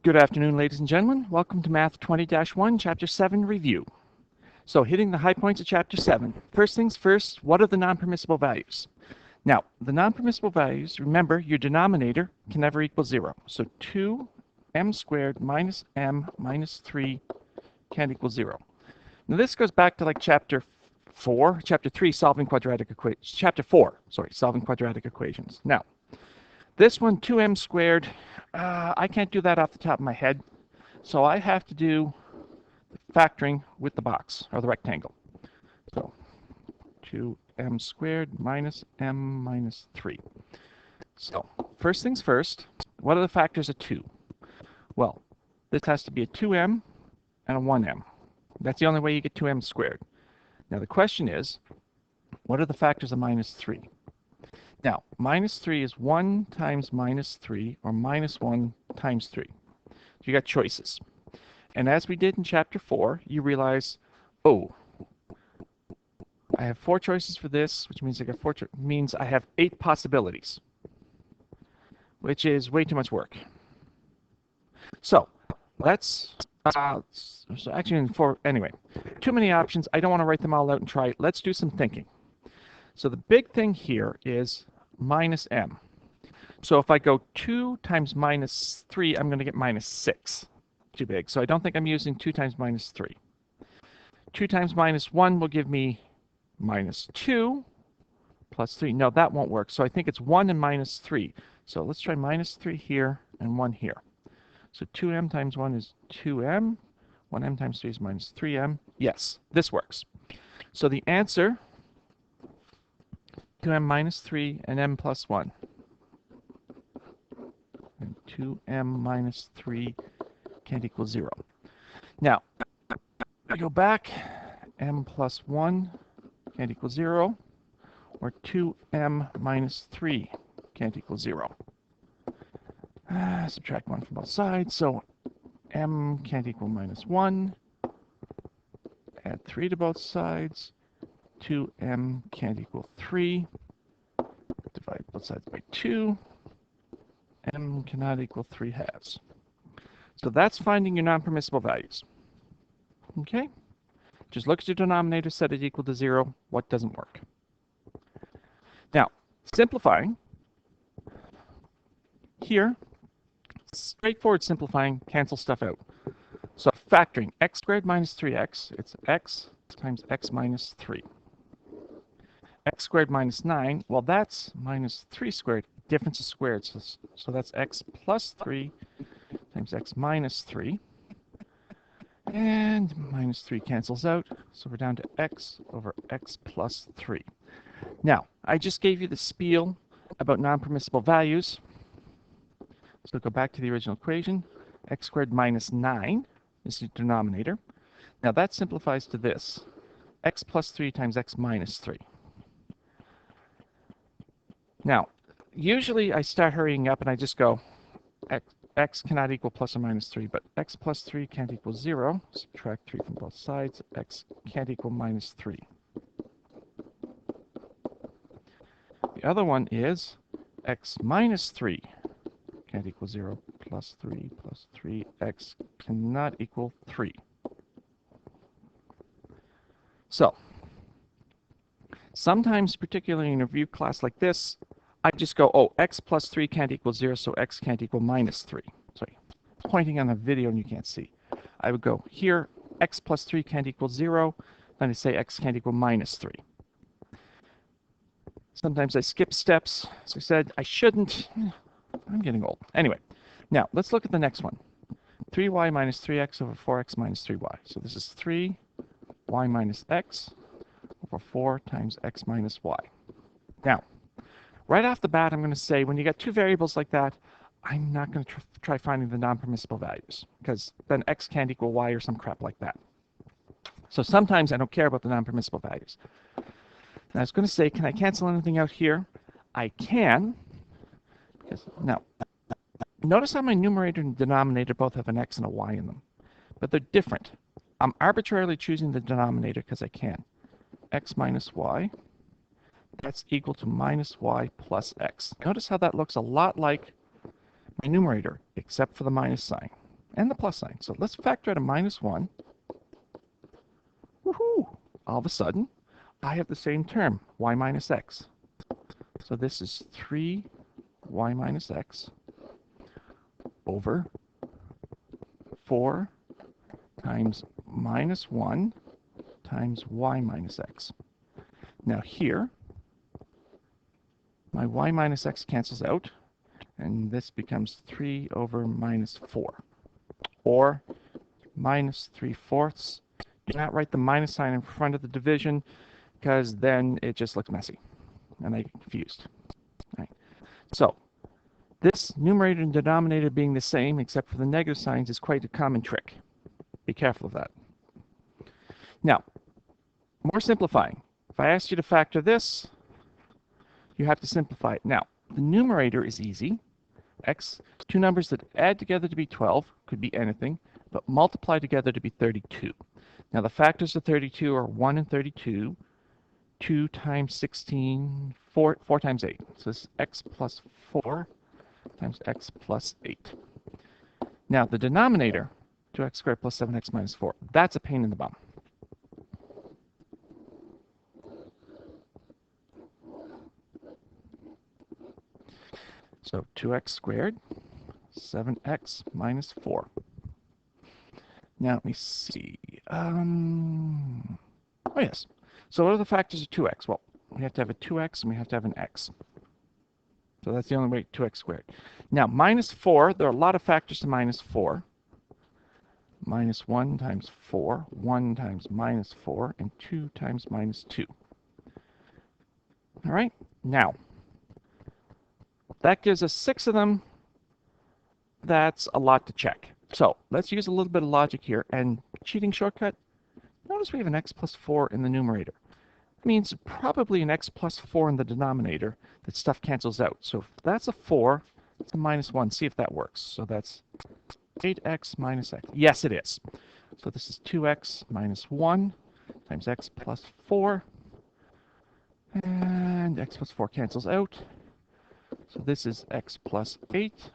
Good afternoon, ladies and gentlemen. Welcome to Math 20-1, Chapter 7 Review. So hitting the high points of Chapter 7. First things first, what are the non-permissible values? Now, the non-permissible values, remember, your denominator can never equal 0. So 2m squared minus m minus 3 can't equal 0. Now this goes back to like Chapter 3, solving quadratic equations. Chapter 4, sorry, solving quadratic equations. Now, this one, 2m squared, I can't do that off the top of my head, so I have to do factoring with the box, or the rectangle. So 2m squared minus m minus 3. So first things first, what are the factors of 2? Well, this has to be a 2m and a 1m. That's the only way you get 2m squared. Now the question is, what are the factors of minus 3? Now, minus 3 is 1 times minus 3, or minus 1 times 3. You got choices. And as we did in Chapter 4, you realize, oh, I have 4 choices for this, which means I have 8 possibilities, which is way too much work. So let's, anyway, too many options. I don't want to write them all out and try it. Let's do some thinking. So the big thing here is minus m. So if I go 2 times minus 3, I'm going to get minus 6. Too big. So I don't think I'm using 2 times minus 3. 2 times minus 1 will give me minus 2 plus 3. No, that won't work. So I think it's 1 and minus 3. So let's try minus 3 here and 1 here. So 2m times 1 is 2m. 1m times 3 is minus 3m. Yes, this works. So the answer, 2m minus 3 and m plus 1. And 2m minus 3 can't equal 0. Now, I go back, m plus 1 can't equal 0, or 2m minus 3 can't equal 0. Subtract 1 from both sides, so m can't equal minus 1. Add 3 to both sides. 2m can't equal 3. Divide both sides by 2. M cannot equal 3 halves. So that's finding your non-permissible values. Okay? Just look at your denominator, set it equal to 0. What doesn't work? Now, simplifying. Here, straightforward simplifying, cancel stuff out. So factoring x squared minus 3x, it's x times x minus 3. X squared minus 9, well, that's minus 3 squared. Difference is squared, so that's x plus 3 times x minus 3. And minus 3 cancels out, so we're down to x over x plus 3. Now, I just gave you the spiel about non-permissible values. So go back to the original equation. X squared minus 9 is the denominator. Now that simplifies to this. X plus 3 times x minus 3. Now, usually I start hurrying up and I just go, x cannot equal plus or minus 3, but x plus 3 can't equal 0. Subtract 3 from both sides. X can't equal minus 3. The other one is x minus 3 can't equal 0. Plus 3 plus 3. X cannot equal 3. So, sometimes, particularly in a review class like this, I just go, oh, x plus 3 can't equal 0, so x can't equal minus 3. Sorry, pointing on the video and you can't see. I would go here, x plus 3 can't equal 0, then I say x can't equal minus 3. Sometimes I skip steps. As I said, I shouldn't. I'm getting old. Anyway, now let's look at the next one. 3y minus 3x over 4x minus 3y. So this is 3y minus x over 4 times x minus y. Now, right off the bat, I'm going to say when you got two variables like that, I'm not going to try finding the non-permissible values, because then x can't equal y or some crap like that. So sometimes I don't care about the non-permissible values. And I was going to say, can I cancel anything out here? I can. Because, now, notice how my numerator and denominator both have an x and a y in them. But they're different. I'm arbitrarily choosing the denominator because I can. X minus y. That's equal to minus y plus x. Notice how that looks a lot like my numerator, except for the minus sign. and the plus sign. So let's factor out a minus 1. Woohoo! All of a sudden, I have the same term, y minus x. So this is 3y minus x over 4 times minus 1 times y minus x. Now here, my y minus x cancels out, and this becomes 3 over minus 4, or minus 3/4. Do not write the minus sign in front of the division, because then it just looks messy, and I get confused. Right. So this numerator and denominator being the same, except for the negative signs, is quite a common trick. Be careful of that. Now, more simplifying. If I asked you to factor this, you have to simplify it. Now, the numerator is easy. X, two numbers that add together to be 12, could be anything, but multiply together to be 32. Now, the factors of 32 are 1 and 32, 2 times 16, 4 times 8. So this is x plus 4 times x plus 8. Now, the denominator, 2x squared plus 7x minus 4, that's a pain in the bum. So 2x squared, 7x minus 4. Now let me see. Oh yes. So what are the factors of 2x? Well, we have to have a 2x and we have to have an x. So that's the only way, 2x squared. Now minus 4, there are a lot of factors to minus 4. Minus 1 times 4, 1 times minus 4, and 2 times minus 2. All right, now that gives us 6 of them. That's a lot to check. So let's use a little bit of logic here. And cheating shortcut, notice we have an x plus 4 in the numerator. It means probably an x plus 4 in the denominator. That stuff cancels out. So if that's a 4, it's a minus 1. See if that works. So that's 8x minus x. Yes, it is. So this is 2x minus 1 times x plus 4. And x plus 4 cancels out. So this is x plus 8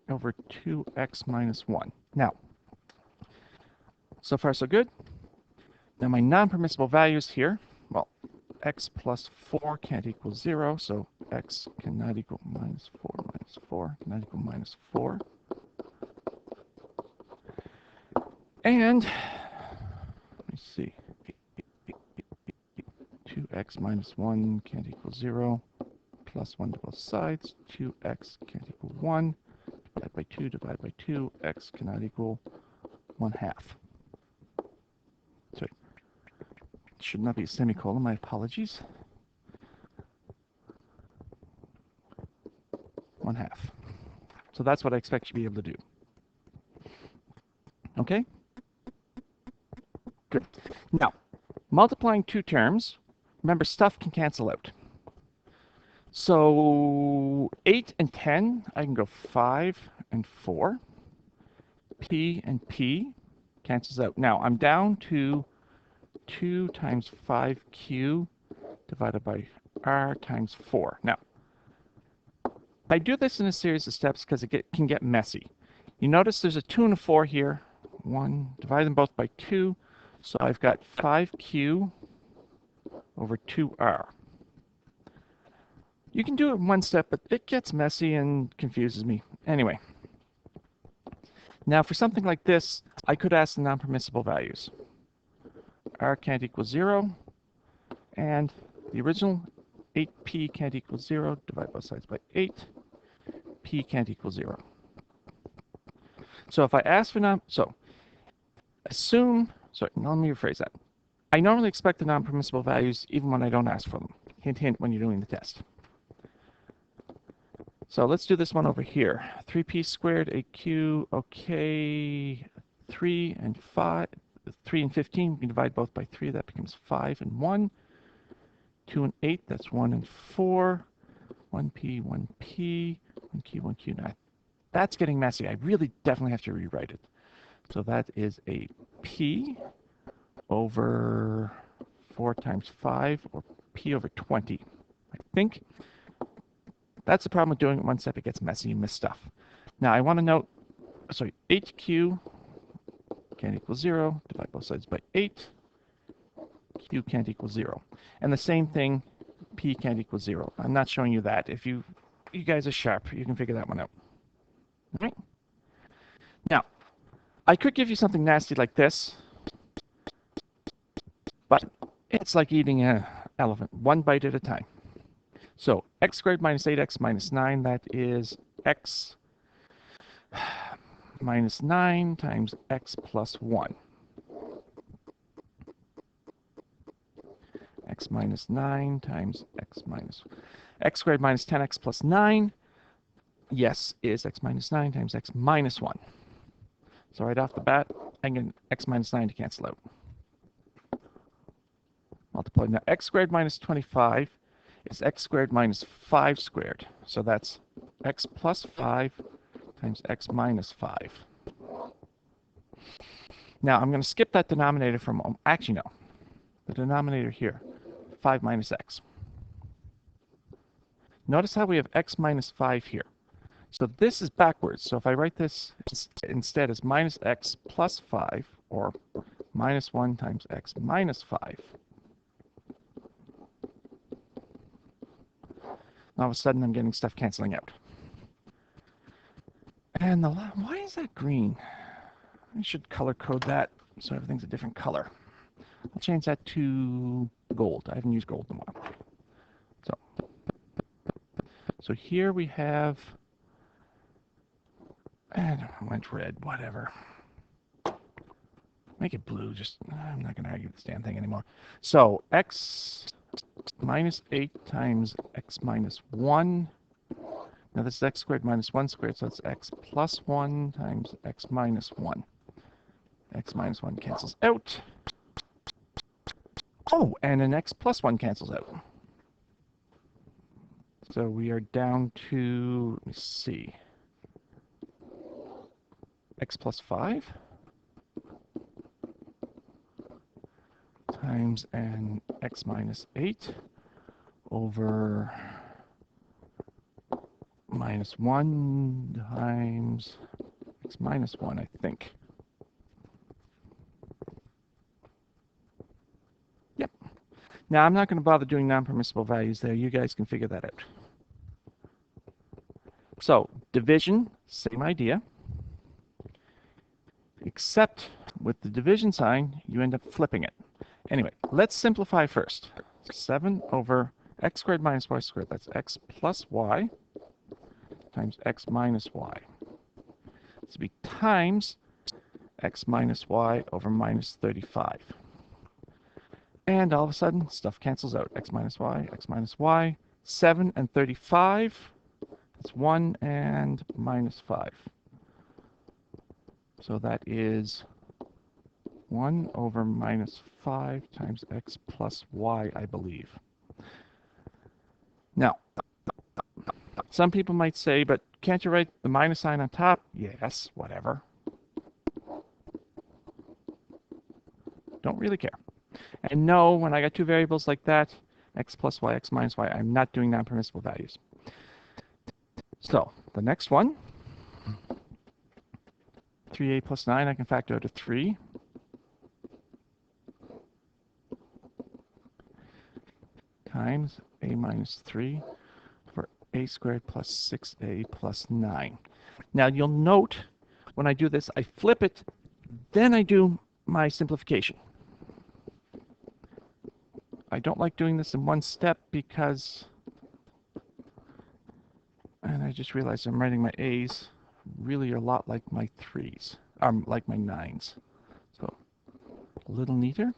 over 2x minus 1. Now, so far so good. Now my non-permissible values here, well, x plus 4 can't equal 0, so x cannot equal minus 4 cannot equal minus 4. And, let me see, 2x minus 1 can't equal 0, plus 1 to both sides, 2x can't equal 1, divide by 2, x cannot equal 1/2. Sorry, it should not be a semicolon, my apologies. 1/2. So that's what I expect you to be able to do. Okay? Good. Now, multiplying two terms, remember stuff can cancel out. So 8 and 10, I can go 5 and 4. P and P cancels out. Now I'm down to 2 times 5q divided by r times 4. Now, I do this in a series of steps because it can get messy. You notice there's a 2 and a 4 here. 1, divide them both by 2. So I've got 5q over 2r. You can do it in one step, but it gets messy and confuses me. Anyway, now for something like this, I could ask the non-permissible values. R can't equal 0, and the original 8p can't equal 0. Divide both sides by 8. P can't equal 0. So if I ask for assume, sorry, let me rephrase that. I normally expect the non-permissible values even when I don't ask for them. Hint, hint, when you're doing the test. So let's do this one over here. 3p squared, 8q, okay, 3 and 15, we can divide both by 3, that becomes 5 and 1. 2 and 8, that's 1 and 4. 1p, 1p, 1q, 1q. Now, that's getting messy. I really definitely have to rewrite it. So that is a p over 4 times 5, or p over 20, I think. That's the problem with doing it one step. It gets messy. You miss stuff. Now, I want to note sorry, 8q can't equal 0. Divide both sides by 8. Q can't equal 0. And the same thing, P can't equal 0. I'm not showing you that. If you guys are sharp, you can figure that one out. All right? Now, I could give you something nasty like this, but it's like eating an elephant, one bite at a time. So x squared minus 8x minus 9, that is x minus 9 times x plus 1. X minus 9 times x squared minus 10x plus 9, yes, is x minus 9 times x minus 1. So right off the bat, I get x minus 9 to cancel out. Multiply. Now, x squared minus 25 is x squared minus 5 squared. So that's x plus 5 times x minus 5. Now, I'm going to skip that denominator for a moment. Actually, no. The denominator here, 5 minus x. Notice how we have x minus 5 here. So this is backwards. So if I write this instead as minus x plus 5, or minus 1 times x minus 5, all of a sudden I'm getting stuff canceling out. And why is that green? I should color code that so everything's a different color. I'll change that to gold. I haven't used gold in a while. So here we have, and I went red, whatever. Make it blue, I'm not going to argue this damn thing anymore. So x minus 8 times x minus 1. Now this is x squared minus 1 squared, so it's x plus 1 times x minus 1. X minus 1 cancels out. Oh, and an x plus 1 cancels out. So we are down to, let me see, x plus 5 times an x minus 8 over minus 1 times x minus 1, I think. Yep. Now, I'm not going to bother doing non-permissible values there. You guys can figure that out. So, division, same idea. Except with the division sign, you end up flipping it. Anyway, let's simplify first. 7 over x squared minus y squared. That's x plus y times x minus y. This will be times x minus y over minus 35. And all of a sudden, stuff cancels out. X minus y. 7 and 35. That's 1 and minus 5. So that is 1 over minus 5 times x plus y, I believe. Now, some people might say, but can't you write the minus sign on top? Yes, whatever. Don't really care. And no, when I got two variables like that, x plus y, x minus y, I'm not doing non-permissible values. So the next one, 3a plus 9, I can factor out to 3. Times a minus 3 for a squared plus 6a plus 9. Now you'll note when I do this, I flip it, then I do my simplification. I don't like doing this in one step because, and I just realized I'm writing my a's really a lot like my 3's, like my 9's. So a little neater.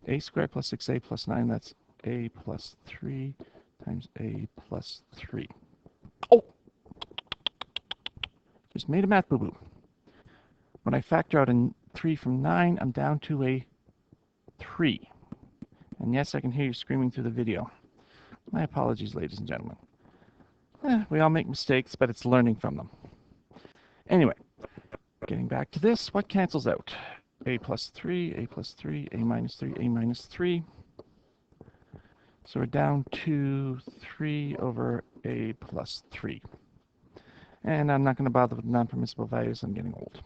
A squared plus 6a plus 9, that's a plus 3 times a plus 3. Oh! Just made a math boo-boo. When I factor out a 3 from 9, I'm down to a 3. And yes, I can hear you screaming through the video. My apologies, ladies and gentlemen. We all make mistakes, but it's learning from them. Anyway, getting back to this, what cancels out? A plus 3, a plus 3, a minus 3, a minus 3. So we're down to 3 over a plus 3. And I'm not going to bother with non-permissible values. I'm getting old.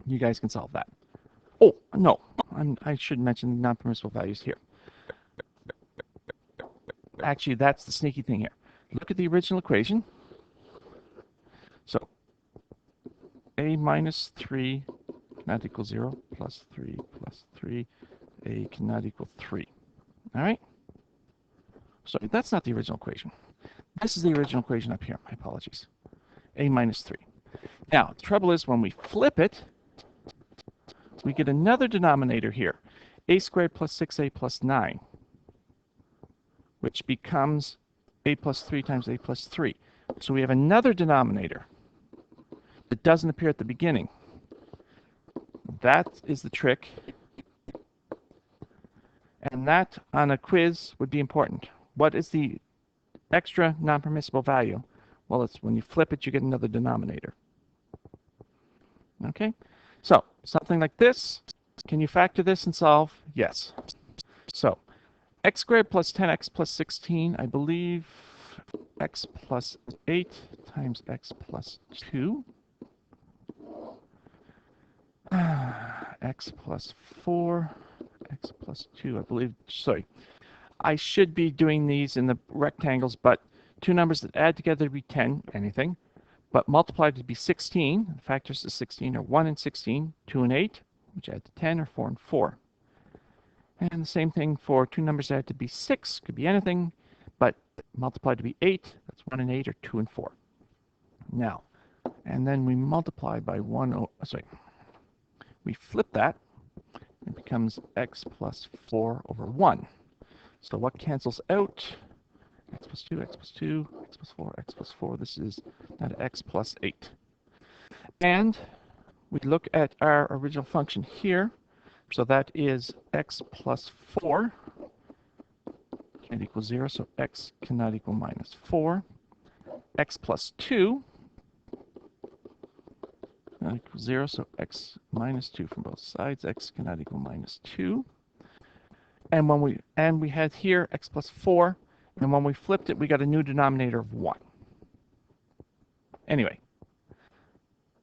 You guys can solve that. Oh, no. I should mention non-permissible values here. Actually, that's the sneaky thing here. Look at the original equation. So a minus 3 cannot equal 0, plus 3 plus 3, a cannot equal 3. All right? So that's not the original equation. This is the original equation up here. My apologies. A minus 3. Now, the trouble is when we flip it, we get another denominator here. A squared plus 6a plus 9, which becomes a plus 3 times a plus 3. So we have another denominator that doesn't appear at the beginning. That is the trick. And that on a quiz would be important. What is the extra non-permissible value? Well, it's when you flip it, you get another denominator. Okay? So, something like this. Can you factor this and solve? Yes. So, x squared plus 10x plus 16, I believe x plus 8 times x plus 2. X plus 4, x plus 2, I believe. Sorry. I should be doing these in the rectangles, but two numbers that add together to be 10, anything, but multiplied to be 16. The factors to 16 are 1 and 16, 2 and 8, which add to 10, or 4 and 4. And the same thing for two numbers that add to be 6, could be anything, but multiplied to be 8, that's 1 and 8, or 2 and 4. Now, and then we multiply by 1, we flip that, it becomes x plus 4 over 1. So what cancels out? X plus 2, x plus 2, x plus 4, x plus 4. This is not x plus 8. And we look at our original function here. So that is x plus 4 can't equal 0, so x cannot equal minus 4. X plus 2 cannot equal 0, so x minus 2 from both sides. X cannot equal minus 2. And when we had here x plus 4, and when we flipped it, we got a new denominator of 1. Anyway,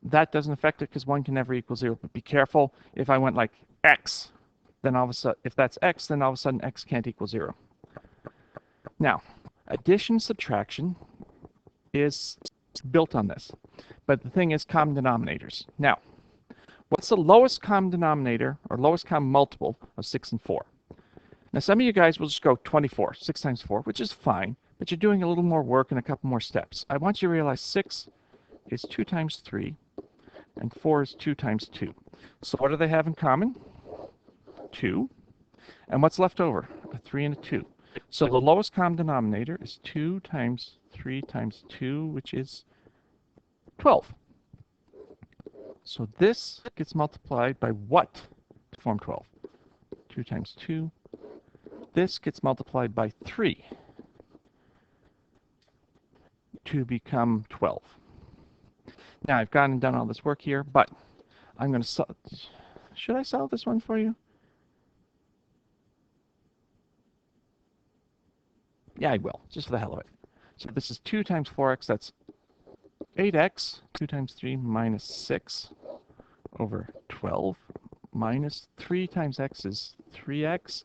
that doesn't affect it because 1 can never equal 0. But be careful, if I went like x, then all of a sudden, if that's x, then all of a sudden x can't equal 0. Now, addition, subtraction is built on this. But the thing is common denominators. Now, what's the lowest common denominator or lowest common multiple of 6 and 4? Now, some of you guys will just go 24, 6 times 4, which is fine, but you're doing a little more work and a couple more steps. I want you to realize 6 is 2 times 3, and 4 is 2 times 2. So what do they have in common? 2. And what's left over? A 3 and a 2. So the lowest common denominator is 2 times 3 times 2, which is 12. So this gets multiplied by what to form 12? 2 times 2. This gets multiplied by 3 to become 12. Now, I've gone and done all this work here, but I'm going to should I solve this one for you? Yeah, I will, just for the hell of it. So this is 2 times 4x, that's 8x. 2 times 3 minus 6 over 12. Minus 3 times x is 3x.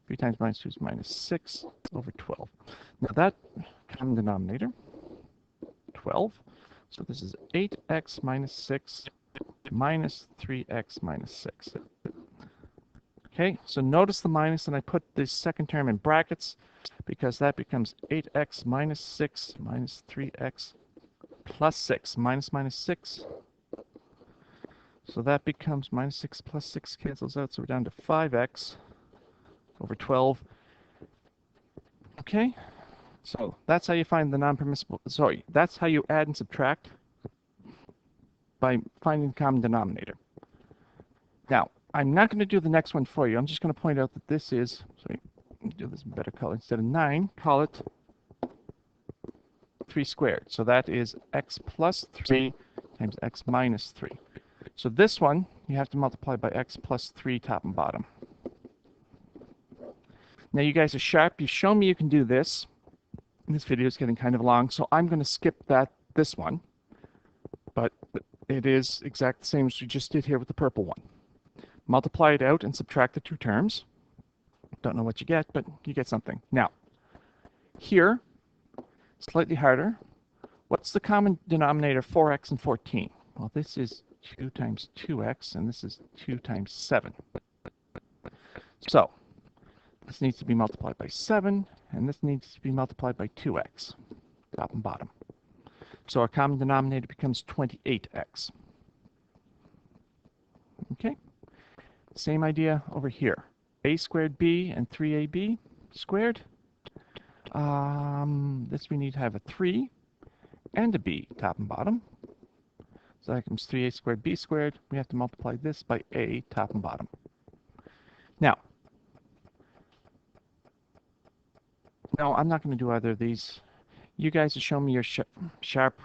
3 times minus 2 is minus 6 over 12. Now that common denominator, 12. So this is 8x minus 6 minus 3x minus 6. Okay, so notice the minus, and I put the second term in brackets because that becomes 8x minus 6 minus 3x plus 6. Minus minus 6. So that becomes minus 6 plus 6 cancels out, so we're down to 5x over 12. Okay, so that's how you find the non-permissible, sorry, that's how you add and subtract by finding the common denominator. Now, I'm not going to do the next one for you. I'm just going to point out that this is, sorry, do this in better color. Instead of 9, call it 3 squared. So that is x plus 3 times x minus 3. So this one, you have to multiply by x plus 3 top and bottom. Now you guys are sharp. You've shown me you can do this. This video is getting kind of long, so I'm going to skip this one. But it is exact the same as we just did here with the purple one. Multiply it out and subtract the two terms. Don't know what you get, but you get something. Now, here, slightly harder. What's the common denominator of 4x and 14? Well, this is 2 times 2x, and this is 2 times 7. So, this needs to be multiplied by 7, and this needs to be multiplied by 2x, top and bottom. So our common denominator becomes 28x. Okay? Same idea over here. A squared b and 3ab squared. This we need to have a 3 and a b, top and bottom. So that becomes 3a squared b squared. We have to multiply this by a, top and bottom. Now, no, I'm not going to do either of these. You guys have shown me your sharp.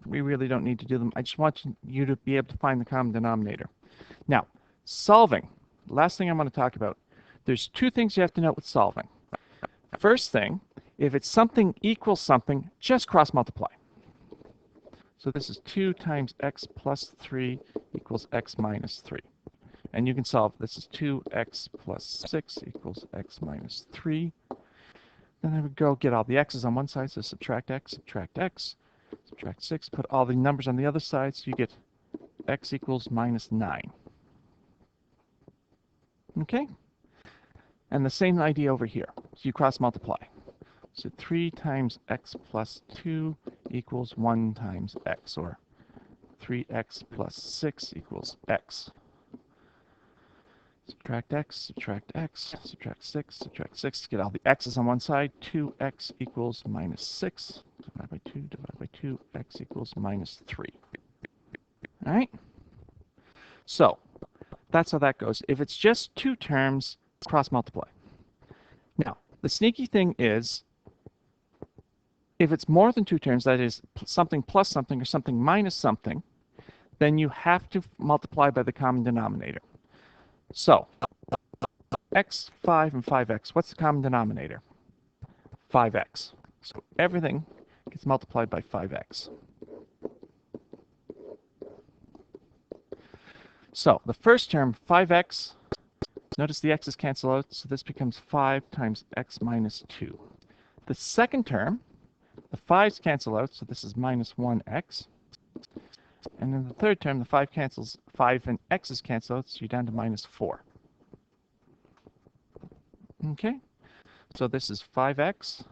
We really don't need to do them. I just want you to be able to find the common denominator. Now, solving. Last thing I'm going to talk about. There's two things you have to note with solving. First thing, if it's something equals something, just cross multiply. So this is 2 times x plus 3 equals x minus 3. And you can solve, this is 2x plus 6 equals x minus 3. Then I would go get all the x's on one side, so subtract x, subtract 6, put all the numbers on the other side, so you get x equals minus 9. Okay? And the same idea over here. So you cross multiply. So 3 times x plus 2 equals 1 times x, or 3x plus 6 equals x. Subtract x, subtract 6, get all the x's on one side. 2x equals minus 6, divided by 2, x equals minus 3. All right? So, that's how that goes. If it's just two terms, cross multiply. Now, the sneaky thing is, if it's more than two terms, that is something plus something or something minus something, then you have to multiply by the common denominator. So, x, 5, and 5x, what's the common denominator? 5x. So everything gets multiplied by 5x. So the first term, 5x, notice the x's cancel out, so this becomes 5 times x minus 2. The second term, the 5's cancel out, so this is minus 1x. And in the third term, the 5 and x's cancel out, so you're down to minus 4. Okay? So this is 5x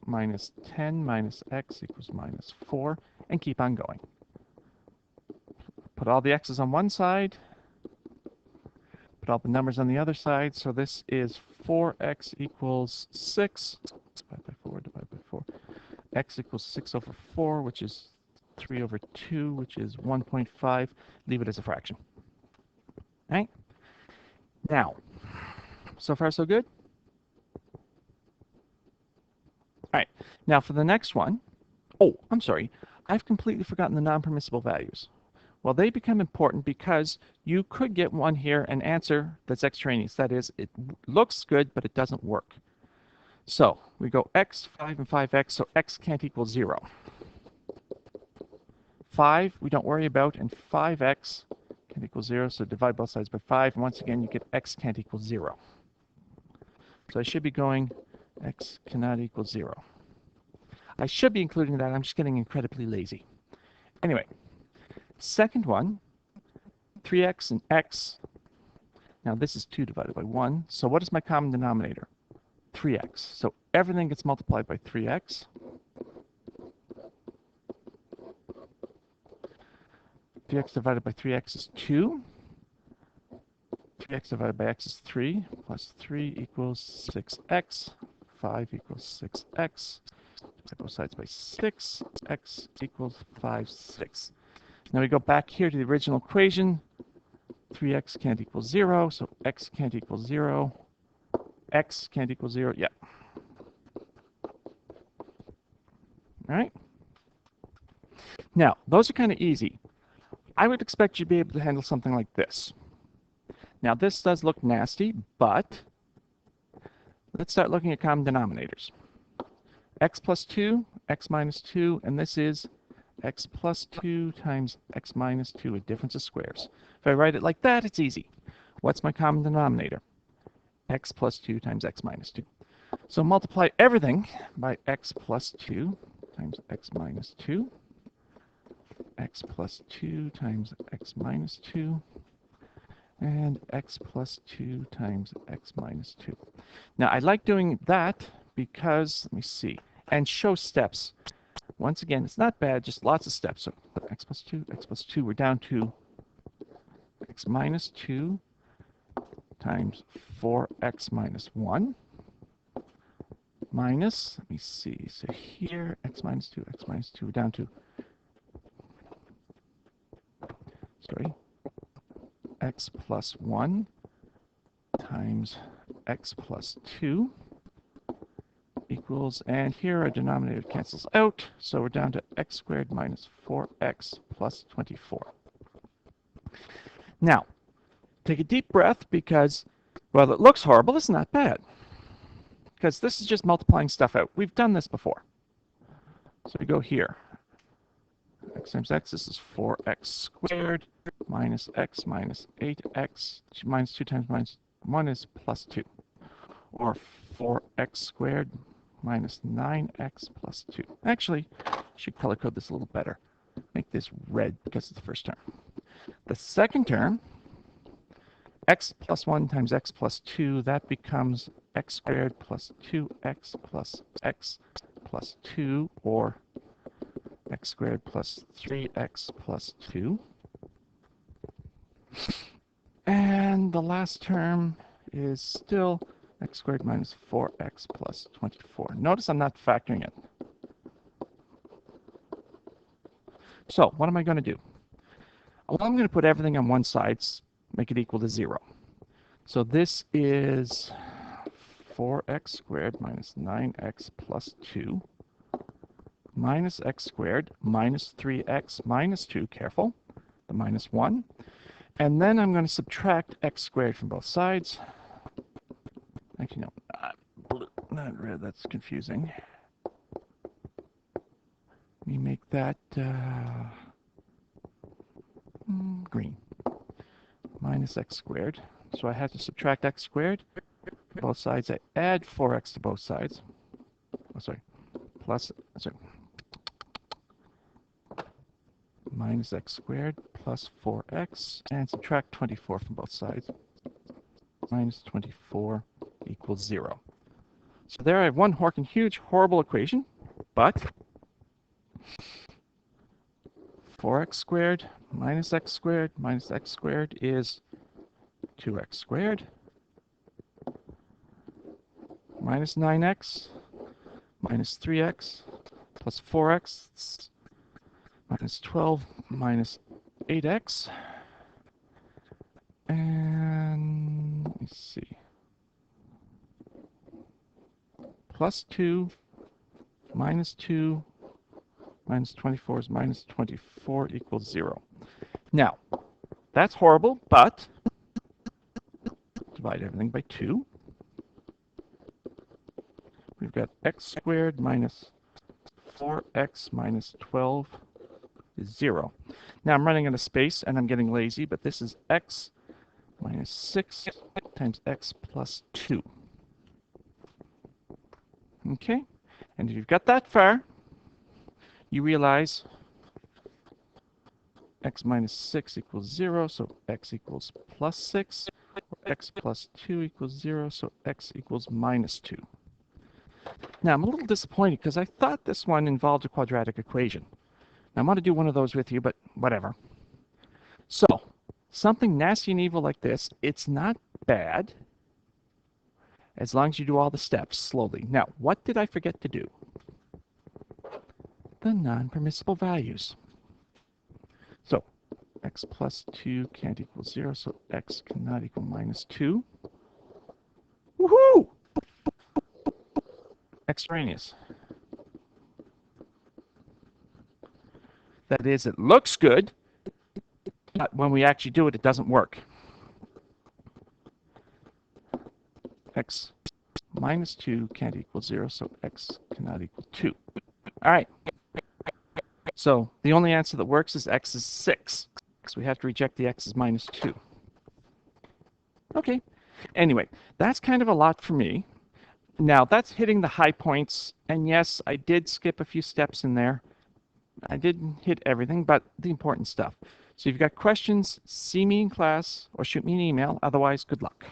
minus 10 minus x equals minus 4, and keep on going. Put all the x's on one side, put all the numbers on the other side, so this is 4x equals 6, divide by 4, x equals 6 over 4, which is 3 over 2, which is 1.5. Leave it as a fraction. All right? Now, so far so good? All right. Now for the next one, oh, I'm sorry. I've completely forgotten the non-permissible values. Well, they become important because you could get one here, an answer that's extraneous. That is, it looks good, but it doesn't work. So we go x, 5, and 5x, so x can't equal 0. 5 we don't worry about, and 5x can't equal 0, so divide both sides by 5, and once again you get x can't equal 0. So I should be going x cannot equal 0. I should be including that, I'm just getting incredibly lazy. Anyway, second one, 3x and x. Now this is 2 divided by 1, so what is my common denominator? 3x. So everything gets multiplied by 3x. 3x divided by 3x is 2. 3x divided by x is 3, plus 3 equals 6x. 5 equals 6x. Divide both sides by 6. X equals 5, 6. Now we go back here to the original equation. 3x can't equal 0, so x can't equal 0. X can't equal 0, yeah. All right? Now, those are kind of easy. I would expect you to be able to handle something like this. Now, this does look nasty, but let's start looking at common denominators. X plus 2, x minus 2, and this is x plus 2 times x minus 2, a difference of squares. If I write it like that, it's easy. What's my common denominator? X plus 2 times x minus 2. So multiply everything by x plus 2 times x minus 2, x plus 2 times x minus 2, and x plus 2 times x minus 2. Now, I like doing that because, let me see, and show steps. Once again, it's not bad, just lots of steps. So x plus 2, we're down to x minus 2 times 4x minus 1 minus, let me see, so here, x minus 2, we're down to, x plus 1 times x plus 2 equals, and here our denominator cancels out, so we're down to x squared minus 4x plus 24. Now, take a deep breath because, well, it looks horrible, it's not bad. Because this is just multiplying stuff out. We've done this before. So we go here. X times x, this is 4x squared minus x minus 8x minus 2 times minus 1 is plus 2. Or 4x squared minus 9x plus 2. Actually, I should color code this a little better. Make this red because it's the first term. The second term, x plus 1 times x plus 2, that becomes x squared plus 2x plus x plus 2, or x squared plus 3x plus 2. And the last term is still x squared minus 4x plus 24. Notice I'm not factoring it. So what am I going to do? Well, I'm going to put everything on one side, make it equal to 0. So this is 4x squared minus 9x plus 2 minus x squared minus 3x minus 2, careful, the minus 1. And then I'm going to subtract x squared from both sides. Actually, no, not red, that's confusing. Let me make that green. Minus x squared. So I have to subtract x squared from both sides. I add 4x to both sides. Oh, sorry. Plus, sorry. Minus x squared plus 4x, and subtract 24 from both sides. Minus 24 equals 0. So there I have one huge, horrible equation, but 4x squared minus x squared is 2x squared minus 9x minus 3x plus 4x minus 12 minus 8x, and let me see, plus 2 minus 2 minus 24 is minus 24 equals 0. Now, that's horrible, but divide everything by 2. We've got x squared minus 4x minus 12 is 0. Now I'm running out of space and I'm getting lazy, but this is x minus 6 times x plus 2. Okay? And if you've got that far, you realize x minus 6 equals 0, so x equals plus 6. Or x plus 2 equals 0, so x equals minus 2. Now, I'm a little disappointed because I thought this one involved a quadratic equation. Now, I'm going to do one of those with you, but whatever. So, something nasty and evil like this, it's not bad as long as you do all the steps slowly. Now, what did I forget to do? The non-permissible values. So, x plus 2 can't equal 0, so x cannot equal minus 2. Woohoo! Extraneous. That is, it looks good, but when we actually do it, it doesn't work. X minus 2 can't equal 0, so x cannot equal 2. All right. So the only answer that works is x is 6. So we have to reject the x is minus 2. Okay. Anyway, that's kind of a lot for me. Now, that's hitting the high points. And yes, I did skip a few steps in there. I didn't hit everything, but the important stuff. So if you've got questions, see me in class or shoot me an email. Otherwise, good luck.